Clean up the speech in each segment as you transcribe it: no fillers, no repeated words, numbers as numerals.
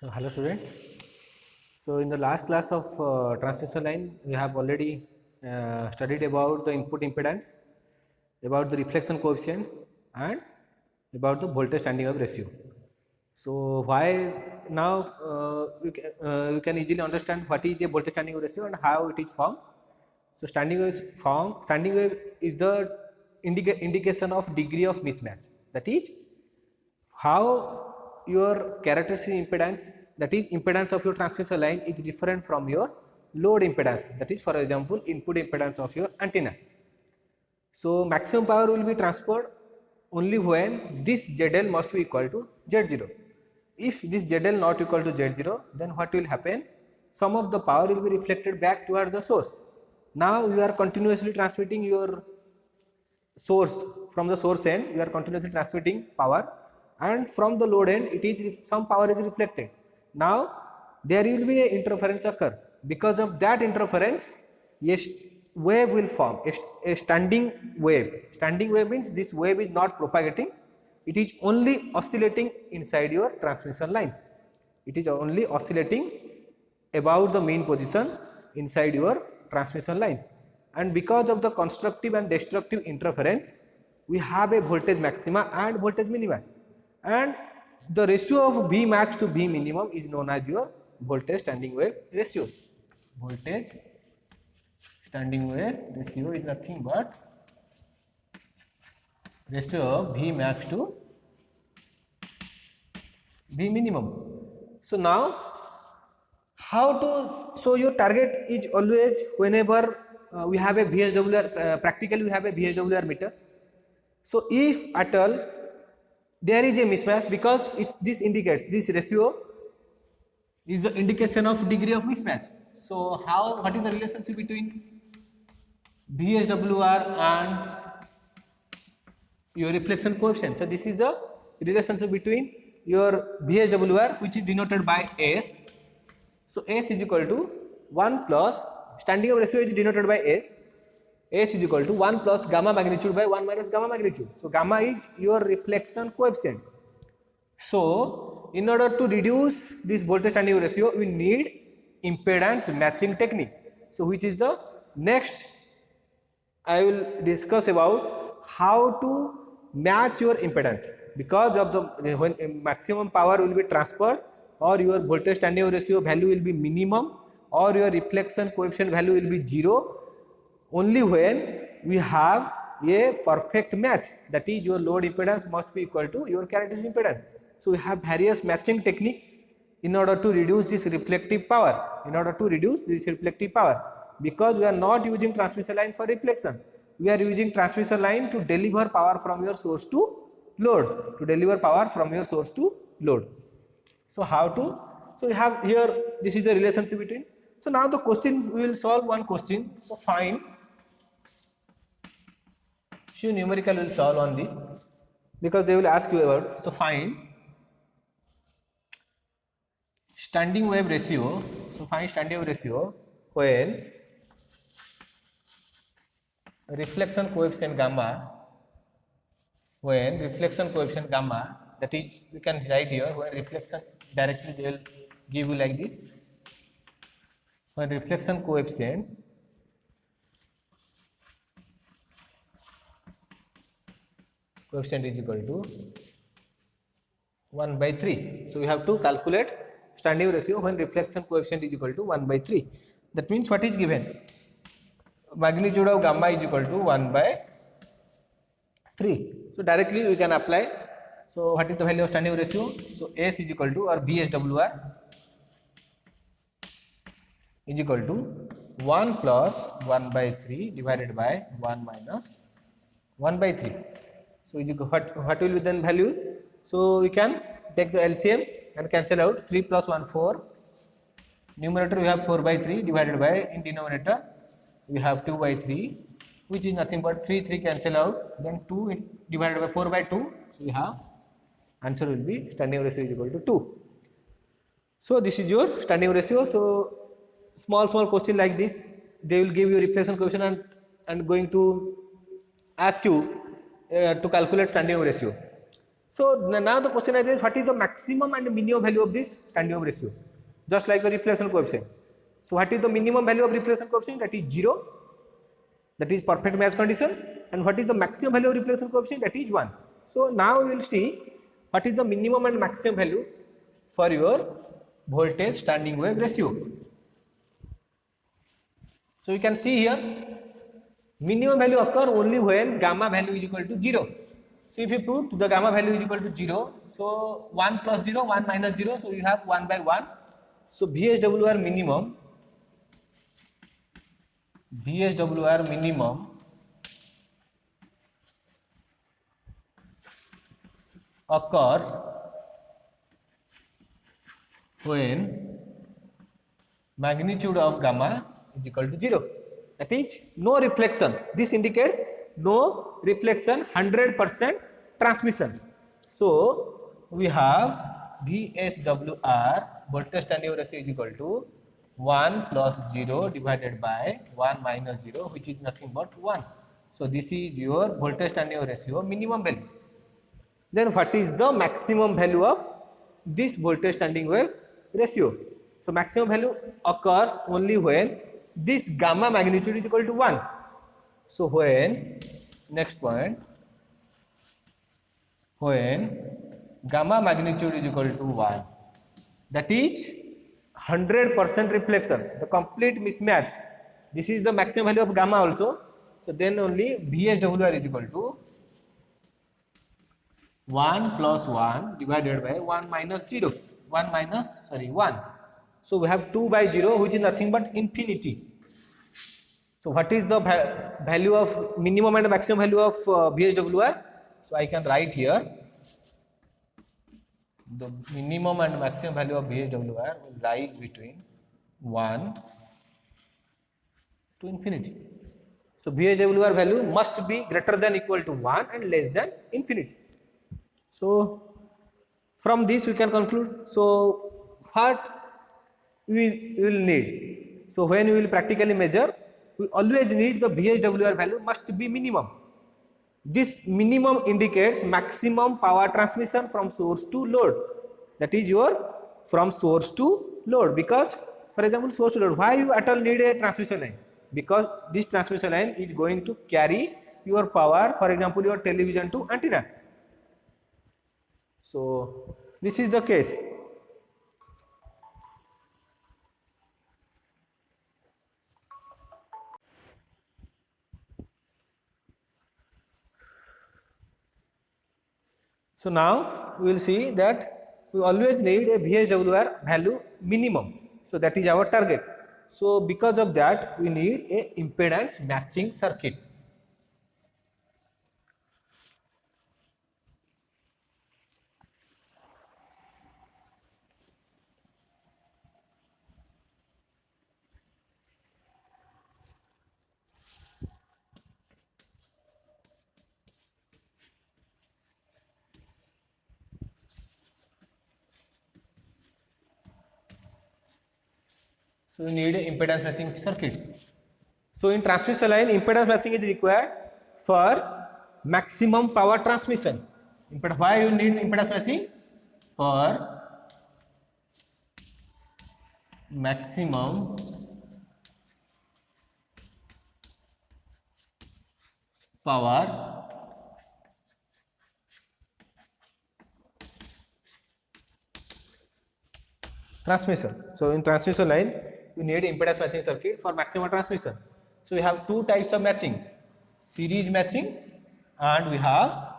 So, hello student. So, in the last class of transmission line, we have already studied about the input impedance, about the reflection coefficient and about the voltage standing wave ratio. So, why now you can easily understand what is a voltage standing wave ratio and how it is formed. So, standing wave is the indication of degree of mismatch, that is how your characteristic impedance, that is impedance of your transmission line, is different from your load impedance, that is for example input impedance of your antenna. So, maximum power will be transferred only when this ZL must be equal to Z0. If this ZL not equal to Z0, then what will happen? Some of the power will be reflected back towards the source. Now you are continuously transmitting your source, from the source end you are continuously transmitting power, and from the load end it is some power is reflected. Now there will be a interference occur. Because of that interference, a wave will form, a standing wave. Standing wave means this wave is not propagating, it is only oscillating inside your transmission line. It is only oscillating about the mean position inside your transmission line, and because of the constructive and destructive interference, we have a voltage maxima and voltage minima, and the ratio of V max to V minimum is known as your voltage standing wave ratio. Voltage standing wave ratio is nothing but ratio of V max to V minimum. So now how to, so your target is always whenever we have a VSWR, practically we have a VSWR meter. So if at all there is a mismatch, because this indicates, this ratio is the indication of degree of mismatch. So what is the relationship between VSWR and your reflection coefficient? So this is the relationship between your VSWR, which is denoted by S. So S is equal to 1 plus, standing wave ratio is denoted by S. S is equal to 1 plus gamma magnitude by 1 minus gamma magnitude. So gamma is your reflection coefficient. So in order to reduce this voltage standing wave ratio, we need impedance matching technique. So which is the next I will discuss about how to match your impedance, because of the when maximum power will be transferred, or your voltage standing wave ratio value will be minimum, or your reflection coefficient value will be 0, only when we have a perfect match, that is your load impedance must be equal to your characteristic impedance. So we have various matching technique in order to reduce this reflective power, because we are not using transmission line for reflection, we are using transmission line to deliver power from your source to load, So how to, so we have here, this is the relationship between. So now the question, we will solve one question. So find, few numerical will solve on this, because they will ask you about. So find standing wave ratio. So find standing wave ratio when reflection coefficient gamma, that is we can write here, when reflection, directly they will give you like this, when reflection coefficient is equal to 1 by 3. So we have to calculate standing wave ratio when reflection coefficient is equal to 1 by 3. That means what is given? Magnitude of gamma is equal to 1 by 3. So directly we can apply. So what is the value of standing wave ratio? So S is equal to, or VSWR is equal to 1 plus 1 by 3 divided by 1 minus 1 by 3. So what will be then value? So we can take the LCM and cancel out. 3 plus 1 4. Numerator we have 4 by 3 divided by, in denominator we have 2 by 3, which is nothing but 3 cancel out, then 2 divided by 4 by 2. So we have answer will be standing wave ratio is equal to 2. So this is your standing wave ratio. So small question like this, they will give you reflection coefficient and going to ask you to calculate standing wave ratio. So now the question is, what is the maximum and minimum value of this standing wave ratio? Just like the reflection coefficient. So what is the minimum value of reflection coefficient? That is 0. That is perfect match condition. And what is the maximum value of reflection coefficient? That is 1. So now we will see what is the minimum and maximum value for your voltage standing wave ratio. So you can see here, minimum value occur only when gamma value is equal to 0. So if you put the gamma value is equal to 0, so 1 plus 0, 1 minus 0, so you have 1 by 1. So VSWR minimum occurs when magnitude of gamma is equal to 0. That is no reflection. This indicates no reflection, 100% transmission. So we have VSWR, voltage standing wave ratio, is equal to 1 plus 0 divided by 1 minus 0, which is nothing but 1. So this is your voltage standing wave ratio minimum value. Then what is the maximum value of this voltage standing wave ratio? So maximum value occurs only when this gamma magnitude is equal to 1. So when, next point, when gamma magnitude is equal to 1, that is 100% reflection, the complete mismatch. This is the maximum value of gamma also. So then only VSWR is equal to 1 plus 1 divided by 1 minus 0, 1. So we have 2 by 0, which is nothing but infinity. So what is the value of minimum and maximum value of VSWR? So I can write here, the minimum and maximum value of VSWR will rise between 1 to infinity. So VSWR value must be greater than equal to 1 and less than infinity. So from this we can conclude. So what we will need? So when we will practically measure, we always need the VSWR value must be minimum. This minimum indicates maximum power transmission from source to load. That is your from source to load. Because for example, source to load, why you at all need a transmission line? Because this transmission line is going to carry your power, for example your television to antenna. So this is the case. So now we will see that we always need a VSWR value minimum. So that is our target. So because of that we need a impedance matching circuit. So we need an impedance matching circuit. So in transmission line, impedance matching is required for maximum power transmission. Why you need impedance matching? For maximum power transmission. So in transmission line, you need impedance matching circuit for maximum transmission. So we have two types of matching, series matching and we have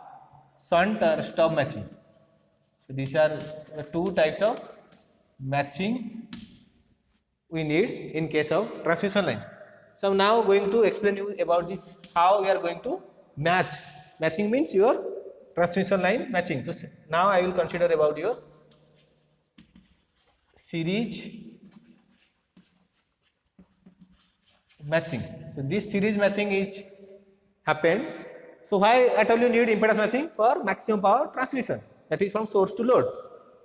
shunt or stub matching. So these are the two types of matching we need in case of transmission line. So I am now going to explain you about this, how we are going to match. Matching means your transmission line matching. So now I will consider about your series matching. So this series matching is happened. So why I told you need impedance matching? For maximum power transmission, that is from source to load.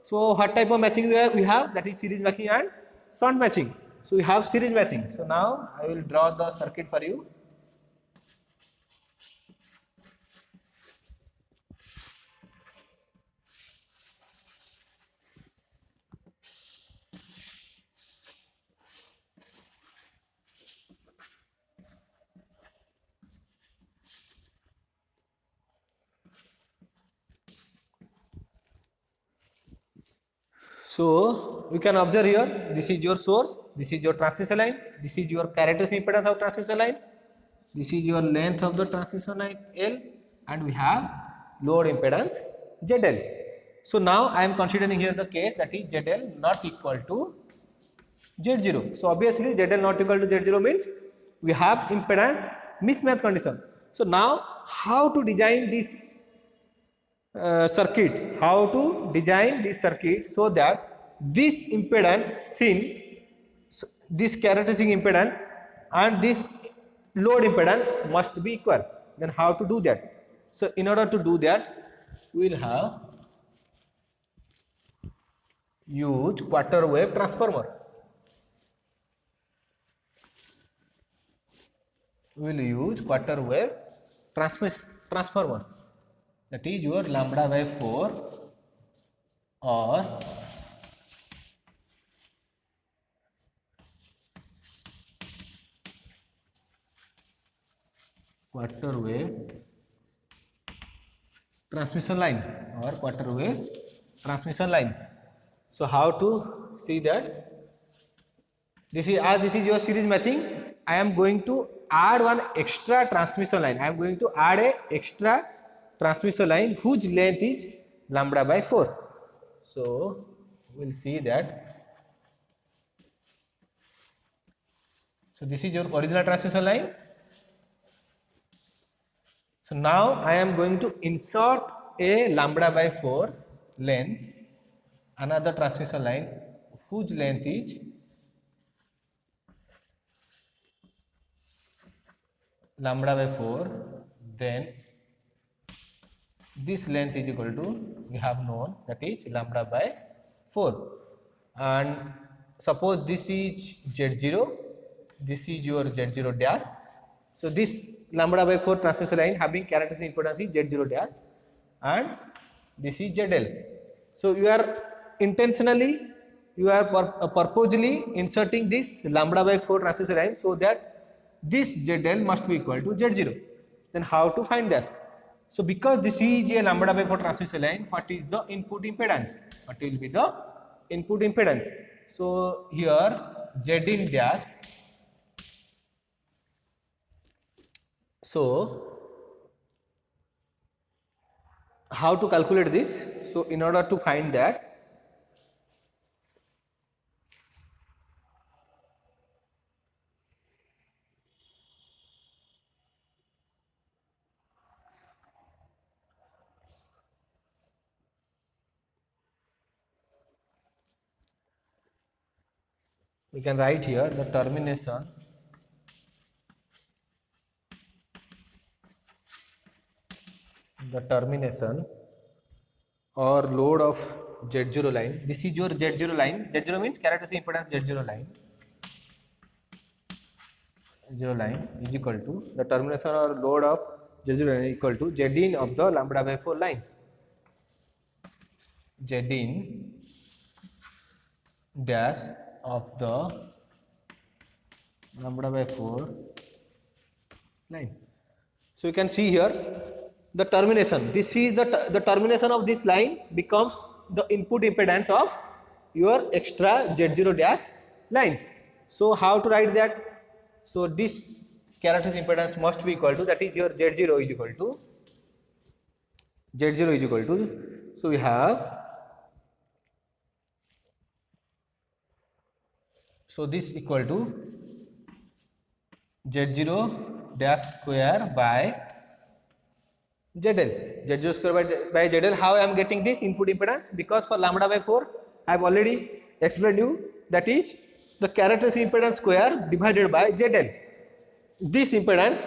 So what type of matching we have? That is series matching and shunt matching. So we have series matching. So now I will draw the circuit for you. So you can observe here, this is your source, this is your transmission line, this is your characteristic impedance of transmission line, this is your length of the transmission line L, and we have load impedance ZL. So now I am considering here the case that is ZL not equal to Z0. So obviously ZL not equal to Z0 means we have impedance mismatch condition. So now how to design this circuit, how to design this circuit so that this impedance seen, this characteristic impedance and this load impedance must be equal. Then how to do that? So in order to do that, we will have use quarter wave transformer. We will use quarter wave transformer, that is your lambda by 4 or quarter wave transmission line or quarter wave transmission line. So how to see that? This is, as this is your series matching, I am going to add one extra transmission line. I am going to add a extra transmission line whose length is lambda by 4. So we will see that. So this is your original transmission line. So now I am going to insert a lambda by 4 length, another transmission line whose length is lambda by 4, then this length is equal to, we have known, that is lambda by 4, and suppose this is Z0, this is your Z0 dash. So this lambda by 4 transmission line having characteristic impedance is Z0 dash and this is ZL. So you are intentionally, you are purposely inserting this lambda by 4 transmission line so that this ZL must be equal to Z0. Then how to find that? So because this is a lambda by 4 transmission line, what is the input impedance? What will be the input impedance? So here Zin dash. So how to calculate this? So in order to find that, we can write here the termination or load of Z0 line. This is your Z0 line. Z0 means characteristic impedance Z0 line. Z0 line is equal to the termination or load of Z0 line equal to Zin of the lambda by 4 line. Zin dash of the lambda by 4 line. So you can see here the termination. This is the termination of this line becomes the input impedance of your extra Z0 dash line. So how to write that? So this characteristic impedance must be equal to, that is your Z0 is equal to, Z0 is equal to, so we have, so this equal to Z0 dash square by ZL. Z0 square by ZL. How I am getting this input impedance? Because for lambda by 4 I have already explained you, that is the characteristic impedance square divided by ZL. This impedance,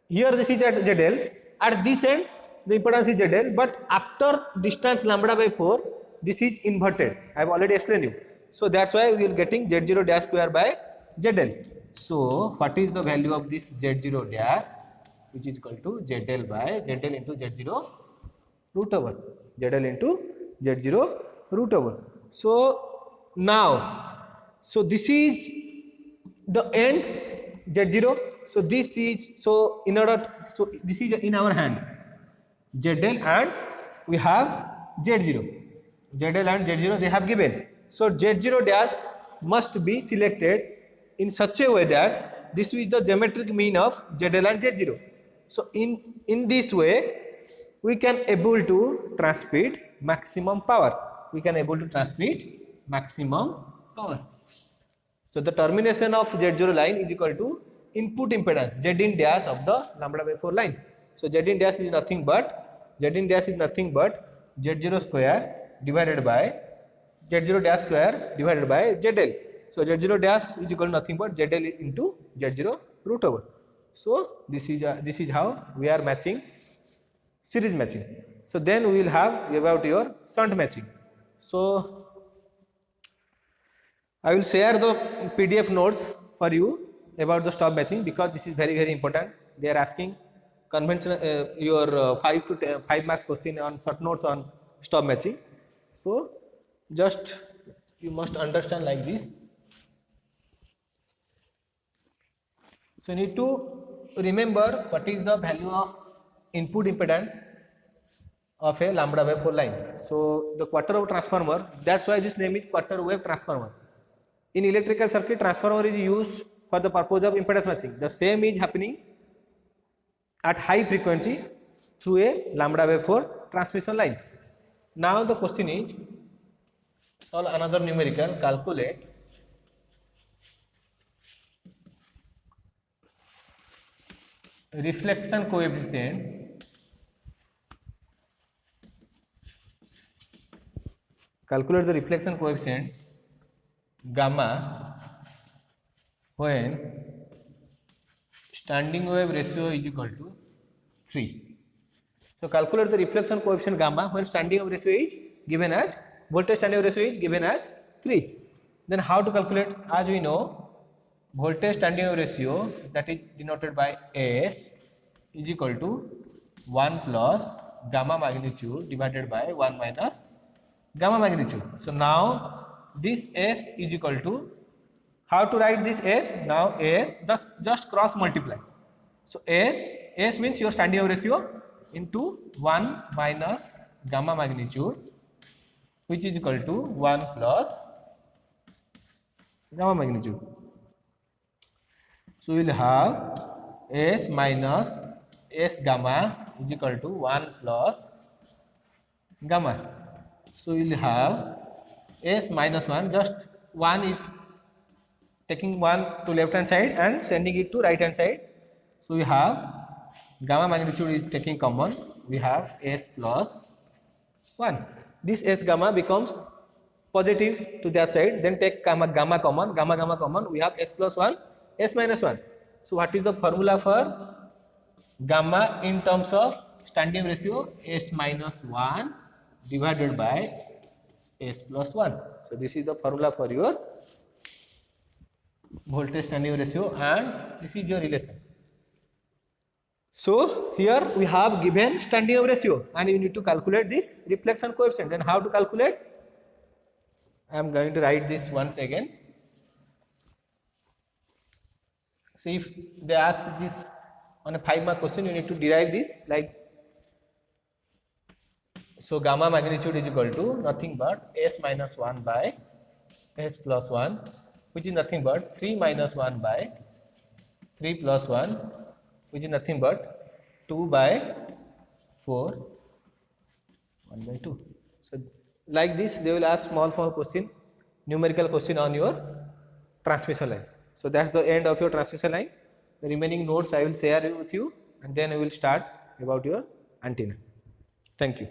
here this is at ZL, at this end the impedance is ZL, but after distance lambda by 4 this is inverted. I have already explained you. So that's why we are getting Z0 dash square by ZL. So what is the value of this Z0 dash, which is equal to ZL by ZL into Z0 root over, ZL into Z0 root over. So now, so this is the end Z0. So this is, so in order, so this is in our hand ZL and we have Z0. ZL and Z0 they have given. So Z0 dash must be selected in such a way that this is the geometric mean of ZL and Z0. So in this way we can able to transmit maximum power. We can able to transmit maximum power. So the termination of Z0 line is equal to input impedance Z in dash of the lambda by 4 line. So Z in dash is nothing but Z0 square divided by Z0 dash square divided by ZL. So Z0 dash is equal to nothing but ZL into Z0 root over. So this is how we are matching series matching. So then we will have about your shunt matching. So I will share the PDF notes for you about the stop matching because this is very important. They are asking conventional your 5 marks question on short notes on stop matching. So just you must understand like this. So you need to remember what is the value of input impedance of a lambda by 4 line. So the quarter wave transformer, that's why this name is quarter wave transformer. In electrical circuit, transformer is used for the purpose of impedance matching. The same is happening at high frequency through a lambda by 4 transmission line. Now the question is, solve another numerical, calculate reflection coefficient, calculate the reflection coefficient gamma when standing wave ratio is equal to 3. So calculate the reflection coefficient gamma when standing wave ratio is given as, voltage standing wave ratio is given as 3. Then how to calculate? As we know, voltage standing wave ratio, that is denoted by S, is equal to 1 plus gamma magnitude divided by 1 minus gamma magnitude. So now this S is equal to, how to write this S? Now S just cross multiply. So S means your standing wave ratio into 1 minus gamma magnitude, which is equal to 1 plus gamma magnitude. So we will have S minus S gamma is equal to 1 plus gamma. So we will have S minus 1, just 1 is taking 1 to left hand side and sending it to right hand side. So we have gamma magnitude is taking common, we have S plus 1. This S gamma becomes positive to that side, then take gamma common, we have S plus 1, S minus 1. So what is the formula for gamma in terms of standing ratio? S minus 1 divided by S plus 1. So this is the formula for your voltage standing ratio, and this is your relation. So here we have given standing wave ratio and you need to calculate this reflection coefficient. Then how to calculate? I am going to write this once again. So if they ask this on a 5 mark question, you need to derive this like, so gamma magnitude is equal to nothing but S minus 1 by S plus 1, which is nothing but 3 minus 1 by 3 plus 1, which is nothing but 2 by 4, 1 by 2. So like this they will ask small question, numerical question on your transmission line. So that's the end of your transmission line. The remaining notes I will share with you, and then we will start about your antenna. Thank you.